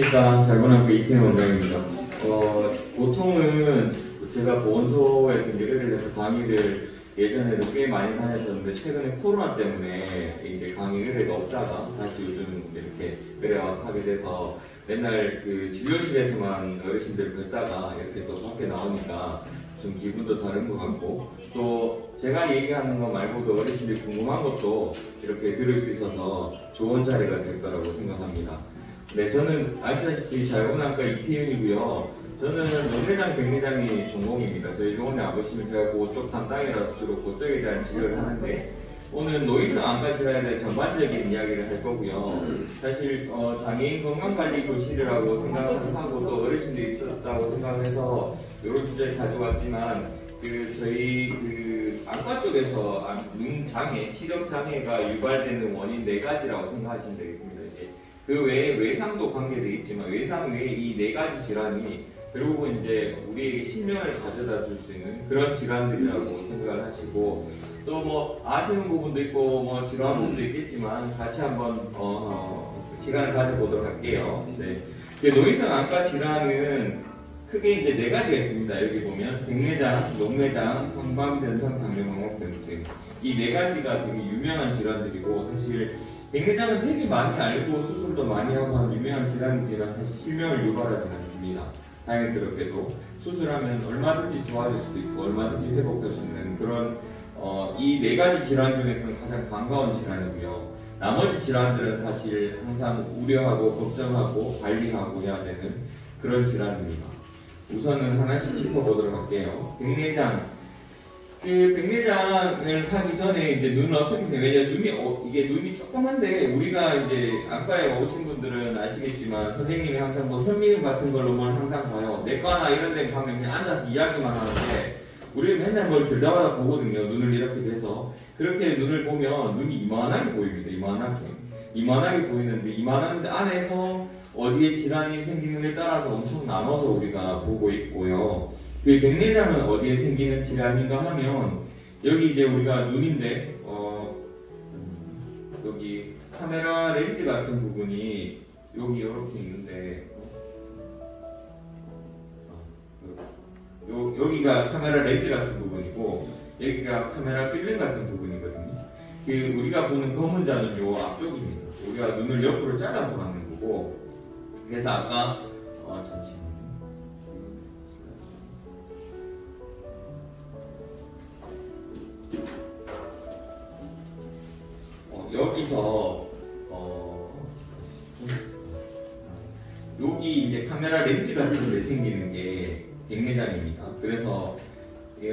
안녕하십니까. 잘본학교 이태현 원장입니다. 보통은 제가 보건소에서 이제 의뢰를 해서 강의를 예전에도 꽤 많이 다녔었는데 최근에 코로나 때문에 이제 강의 의뢰가 없다가 다시 요즘 이렇게 의뢰가 하게 돼서 맨날 그 진료실에서만 어르신들 뵙다가 이렇게 또 밖에 나오니까 좀 기분도 다른 것 같고, 또 제가 얘기하는 거 말고도 어르신들이 궁금한 것도 이렇게 들을 수 있어서 좋은 자리가 될 거라고 생각합니다. 네, 저는 아시다시피 자연학과 이태윤이고요. 저는 농내장, 백내장이 전공입니다. 저희 병원에 와보시면 제가 그쪽 담당이라서 주로 그쪽에 대한 진료를 하는데, 오늘 노인성 안과 질환에 대해 전반적인 이야기를 할 거고요. 사실 장애인 건강관리 교실이라고 생각을 하고 또 어르신들이 있었다고 생각을 해서 이런 주제를 가져왔지만, 저희 안과 쪽에서 눈 장애, 시력 장애가 유발되는 원인 4가지라고 생각하시면 되겠습니다. 그 외에 외상도 관계되어 있지만 외상 외에 이 4가지 질환이 결국은 이제 우리에게 신명을 가져다 줄 수 있는 그런 질환들이라고 생각을 하시고, 또 뭐 아시는 부분도 있고 뭐 지루한 부분도 있겠지만 같이 한번 시간을 가져보도록 할게요. 네. 노인성 안과 질환은 크게 이제 4가지가 있습니다. 여기 보면 백내장, 녹내장, 황반변성, 당뇨망막병증, 이 4가지가 되게 유명한 질환들이고, 사실 백내장은 되게 많이 알고 수술도 많이 하고 하는 유명한 질환이지만 사실 실명을 유발하지는 않습니다. 다행스럽게도 수술하면 얼마든지 좋아질 수도 있고 얼마든지 회복할 수 있는 그런 이 4가지 질환 중에서는 가장 반가운 질환이고요. 나머지 질환들은 사실 항상 우려하고 걱정하고 관리하고 해야 되는 그런 질환입니다. 우선은 하나씩 짚어보도록 할게요. 백내장. 백내장을 하기 전에 이제 눈을 어떻게 세요? 왜냐면 이게 눈이 조그만데, 우리가 이제 안과에 오신 분들은 아시겠지만 선생님이 항상 뭐 현미경 같은 걸로만 항상 봐요. 내과나 이런 데 가면 그냥 앉아서 이야기만 하는데, 우리는 맨날 뭘 들다마다 보거든요. 눈을 이렇게 돼서. 그렇게 눈을 보면 눈이 이만하게 보입니다. 이만하게 보이는데, 이만한데 안에서 어디에 질환이 생기는에 따라서 엄청 나눠서 우리가 보고 있고요. 백내장은 어디에 생기는 질환인가 하면, 여기 이제 우리가 눈인데, 여기 카메라 렌즈 같은 부분이 여기 이렇게 있는데, 여기가 카메라 렌즈 같은 부분이고, 여기가 카메라 필름 같은 부분이거든요. 우리가 보는 검은 잔은 요 앞쪽입니다. 우리가 눈을 옆으로 잘라서 받는 거고, 그래서 아까 잠시만요. 여기서 여기 이제 카메라 렌즈 같은 데 생기는 게 백내장입니다. 그래서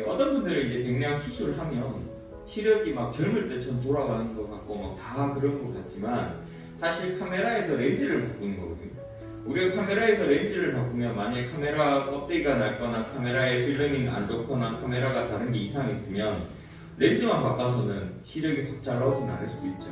어떤 분들은 이제 백내장 수술을 하면 시력이 막 젊을 때처럼 돌아가는 것 같고 막 다 그런 것 같지만, 사실 카메라에서 렌즈를 바꾸는 거거든요. 우리가 카메라에서 렌즈를 바꾸면 만약에 카메라 껍데기가 낡거나 카메라의 필름이 안 좋거나 카메라가 다른 게 이상이 있으면 렌즈만 바꿔서는 시력이 확 잘 나오지는 않을 수도 있죠.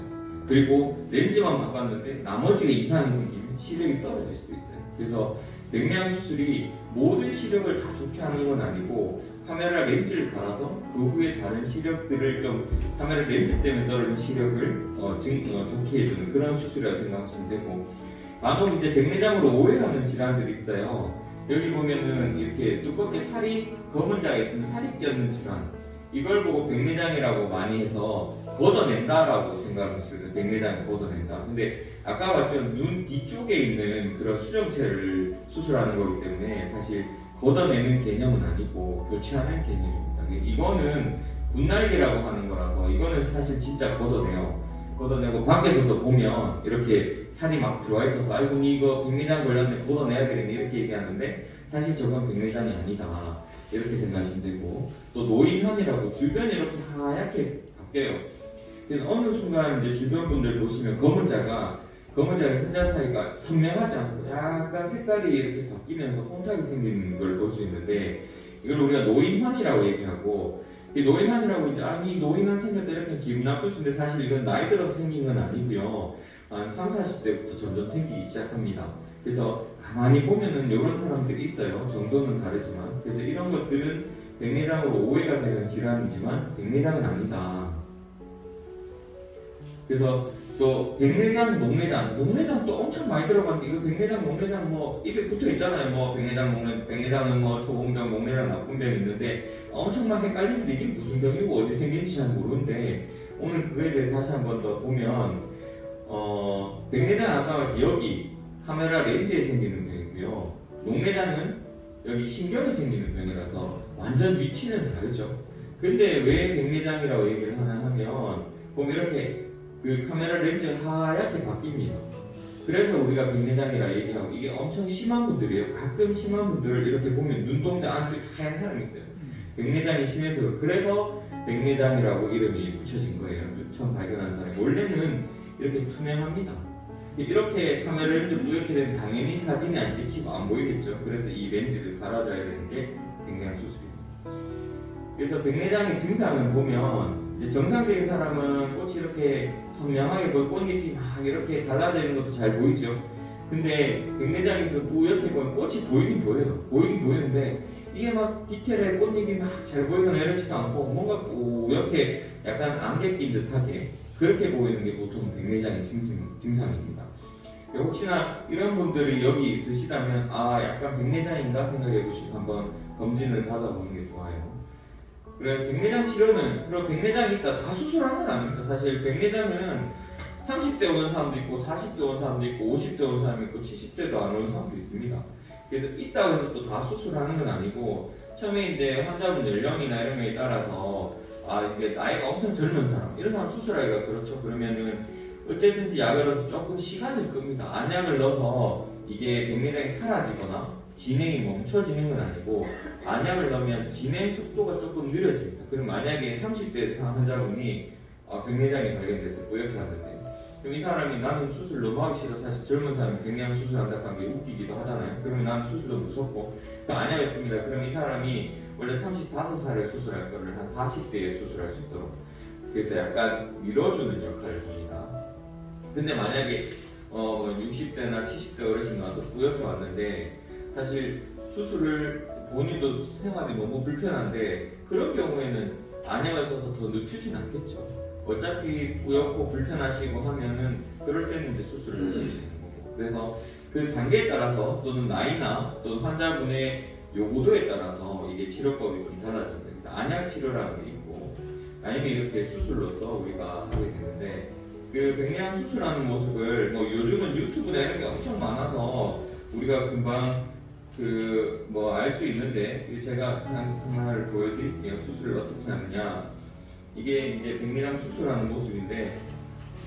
그리고 렌즈만 바꿨는데 나머지가 이상이 생기면 시력이 떨어질 수도 있어요. 그래서 백내장 수술이 모든 시력을 다 좋게 하는 건 아니고, 카메라 렌즈를 갈아서 그 후에 다른 시력들을 좀 카메라 렌즈 때문에 떨어진 시력을 좋게 해주는 그런 수술이라고 생각하시면 되고, 간혹 이제 백내장으로 오해하는 질환들이 있어요. 여기 보면은 이렇게 두껍게 살이 검은 자가 있으면 살이 껴있는 질환, 이걸 보고 백내장이라고 많이 해서 걷어낸다라고 생각을 했어요. 백내장을 걷어낸다. 근데 아까 봤지만 눈 뒤쪽에 있는 그런 수정체를 수술하는 거기 때문에 사실 걷어내는 개념은 아니고 교체하는 개념입니다. 이거는 분날개라고 하는 거라서 이거는 사실 진짜 걷어내고 밖에서도 보면 이렇게 살이 막 들어와 있어서 아이고 이거 백내장 걸렸는데 걷어내야 되겠네 이렇게 얘기하는데, 사실 저건 백내장이 아니다 이렇게 생각하시면 되고, 또 노인현이라고 주변이 이렇게 하얗게 바뀌어요. 그래서 어느 순간 이제 주변 분들 보시면 검은 자가 흰자 사이가 선명하지 않고 약간 색깔이 이렇게 바뀌면서 혼탁이 생기는 걸 볼 수 있는데, 이걸 우리가 노인현이라고 얘기하고, 이 노인현이라고 이제 이 노인한 생겼다 이렇게 기분 나쁠 수 있는데, 사실 이건 나이 들어서 생긴 건 아니고요. 한 30, 40대부터 점점 생기기 시작합니다. 그래서 가만히 보면은 이런 사람들이 있어요. 정도는 다르지만. 그래서 이런 것들은 백내장으로 오해가 되는 질환이지만 백내장은 아니다. 그래서 또 백내장, 녹내장 또 엄청 많이 들어가는데 이거 백내장, 녹내장 뭐 입에 붙어 있잖아요. 뭐 백내장은 뭐 초공병, 녹내장 나쁜 병이 있는데 엄청 막 헷갈리는데 이게 무슨 병이고 어디 생긴지 잘 모르는데 오늘 그거에 대해 다시 한 번 더 보면 백내장 아까 여기 카메라 렌즈에 생기는 병이고요. 녹내장은 여기 신경이 생기는 병이라서 완전 위치는 다르죠. 근데 왜 백내장이라고 얘기를 하냐 하면 보면 이렇게 그 카메라 렌즈 하얗게 바뀝니다. 그래서 우리가 백내장이라 얘기하고 이게 엄청 심한 분들이에요. 가끔 심한 분들 이렇게 보면 눈동자 안쪽에 하얀 사람이 있어요. 백내장이 심해서 그래서 백내장이라고 이름이 붙여진 거예요. 처음 발견한 사람이 원래는 이렇게 투명합니다. 이렇게 카메라 렌즈 이렇게 되면 당연히 사진이 안 찍히고 안 보이겠죠. 그래서 이 렌즈를 갈아줘야 되는 게 백내장 수술입니다. 그래서 백내장의 증상을 보면 이제 정상적인 사람은 꽃이 이렇게 선명하게 보이고 꽃잎이 막 이렇게 갈라져 있는 것도 잘 보이죠. 근데 백내장에서 이렇게 보면 꽃이 보이긴 보여요. 보이긴 보이는데 이게 막 디테일에 꽃잎이 막 잘 보이거나 이러지도 않고 뭔가 뿌옇게 약간 안개 낀 듯하게 그렇게 보이는 게 보통 백내장의 증상입니다. 혹시나 이런 분들이 여기 있으시다면 약간 백내장인가 생각해 보시고 한번 검진을 받아보는 게 좋아요. 그래 백내장 치료는 그럼 백내장이 있다 다 수술한 건 아닙니다. 사실 백내장은 30대 오는 사람도 있고 40대 오는 사람도 있고 50대 오는 사람도 있고 70대도 안 오는 사람도 있습니다. 그래서 있다고 해서 또 다 수술하는 건 아니고 처음에 이제 환자분 연령이나 이런 거에 따라서 이게 나이가 엄청 젊은 사람 이런 사람 수술하기가 그렇죠. 그러면은 어쨌든지 약을 넣어서 조금 시간을 끕니다. 안약을 넣어서 이게 백내장이 사라지거나 진행이 멈춰지는 건 아니고 안약을 넣으면 진행 속도가 조금 느려집니다. 그럼 만약에 30대 환자분이 백내장이 발견됐어요. 이렇게 하는데 그럼 이 사람이 나는 수술 너무 하기 싫어. 사실 젊은 사람이 백내장 수술한다고 하는 게 웃기기도 하잖아요. 그러면 나는 수술도 무섭고 또 안약을 씁니다. 그럼 이 사람이 원래 35살에 수술할 거를 한 40대에 수술할 수 있도록 그래서 약간 밀어주는 역할을 합니다. 근데 만약에 60대나 70대 어르신이 와서 뿌옇게 왔는데 사실 수술을 본인도 생활이 너무 불편한데 그런 경우에는 안약을 써서 더 늦추진 않겠죠. 어차피 뿌옇고 불편하시고 하면은 그럴 때는 이제 수술을 하시게 되는 거고 그래서 그 단계에 따라서 또는 나이나 또는 환자분의 요구도에 따라서 이게 치료법이 좀 달라집니다. 안약 치료라는 게 있고 아니면 이렇게 수술로서 우리가 하게 되는데 그 백내장 수술하는 모습을 뭐 요즘은 유튜브나 이런 게 엄청 많아서 우리가 금방 알 수 있는데 제가 하나를 보여드릴게요. 수술을 어떻게 하느냐 이게 이제 백내장 수술하는 모습인데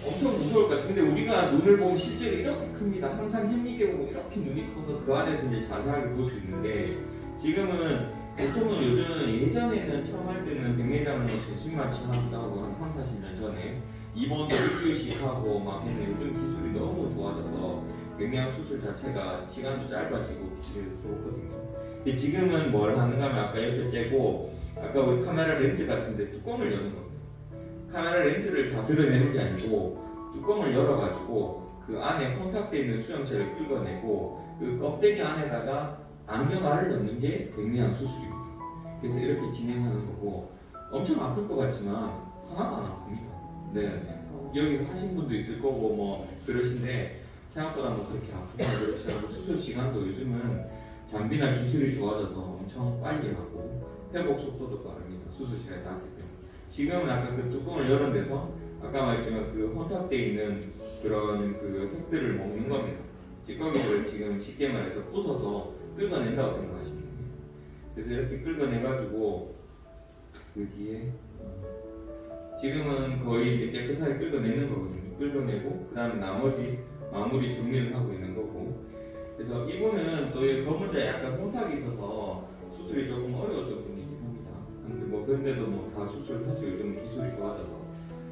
엄청 무서울 것 같아요. 근데 우리가 눈을 보면 실제로 이렇게 큽니다. 항상 현미경으로 이렇게 눈이 커서 그 안에서 이제 자세하게 볼 수 있는데 지금은 보통은 요즘은 예전에는 처음 할 때는 백내장은 전신마취 하기도 하고 한 3, 40년 전에 입원도 일주일씩 하고 막 했는데 요즘 기술이 너무 좋아져서 백내장 수술 자체가 시간도 짧아지고 기술이 좋거든요. 근데 지금은 뭘 하는가 하면 아까 옆에 째고 아까 우리 카메라 렌즈 같은데 뚜껑을 여는 겁니다. 카메라 렌즈를 다 드러내는 게 아니고 뚜껑을 열어가지고 그 안에 혼탁되어 있는 수용체를 끌어내고 그 껍데기 안에다가 안경알을 넣는 게 백내장 수술입니다. 그래서 이렇게 진행하는 거고 엄청 아플 것 같지만 하나도 안 아픕니다. 네. 여기서 하신 분도 있을 거고 뭐 그러신데 생각보다 뭐 그렇게 아프거나 그렇지 않고 수술 시간도 요즘은 장비나 기술이 좋아져서 엄청 빨리 하고 회복 속도도 빠릅니다. 수술 시간이 낮기 때문에. 지금은 아까 그 뚜껑을 열은 데서 아까 말했지만 그 혼탁되어 있는 그런 그 획들을 먹는 겁니다. 찌꺼기를 지금 쉽게 말해서 부숴서 긁어낸다고 생각하시면 됩니다. 그래서 이렇게 긁어내가지고 그 뒤에 지금은 거의 이제 깨끗하게 긁어내는 거거든요. 긁어내고 그 다음에 나머지 마무리 정리를 하고 있는 거고 그래서 이분은 또 검은자 약간 혼탁이 있어서 수술이 조금 어려웠던 분이긴 합니다. 근데 뭐 그런데도 뭐 다 수술을 하죠. 요즘 기술이 좋아져서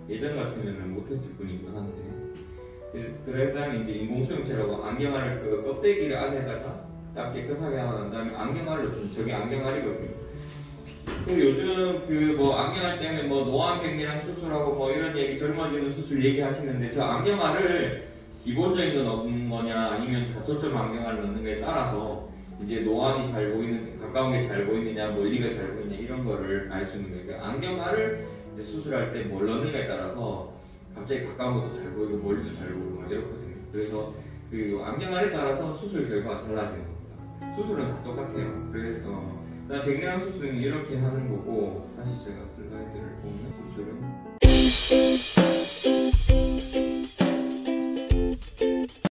예전 같으면 못했을 뿐이긴 한데 그다음에 이제 인공수용체라고 안경알을 그 껍데기를 안에다가 딱 깨끗하게 하고 난 다음에 안경알을 넣으면 저게 안경알이거든요. 요즘 그 뭐 안경알 때문에 뭐 노안 백내장 수술하고 뭐 이런 얘기 젊어지는 수술 얘기하시는데 저 안경알을 기본적인 거 넣는 거냐 아니면 다초점 안경알을 넣는 거에 따라서 이제 노안이 잘 보이는 가까운 게 잘 보이느냐 멀리가 잘 보이느냐 이런 거를 알 수 있는 거예요. 그러니까 안경알을 이제 수술할 때 뭘 넣는가에 따라서 갑자기 가까운 것도 잘 보이고 멀리도 잘 보이고 막 이렇거든요. 그래서 그 안경알에 따라서 수술 결과가 달라지는 겁니다. 수술은 다 똑같아요. 그래서 백내장 수술은 이렇게 하는 거고, 다시 제가 슬라이드를 보면 수술은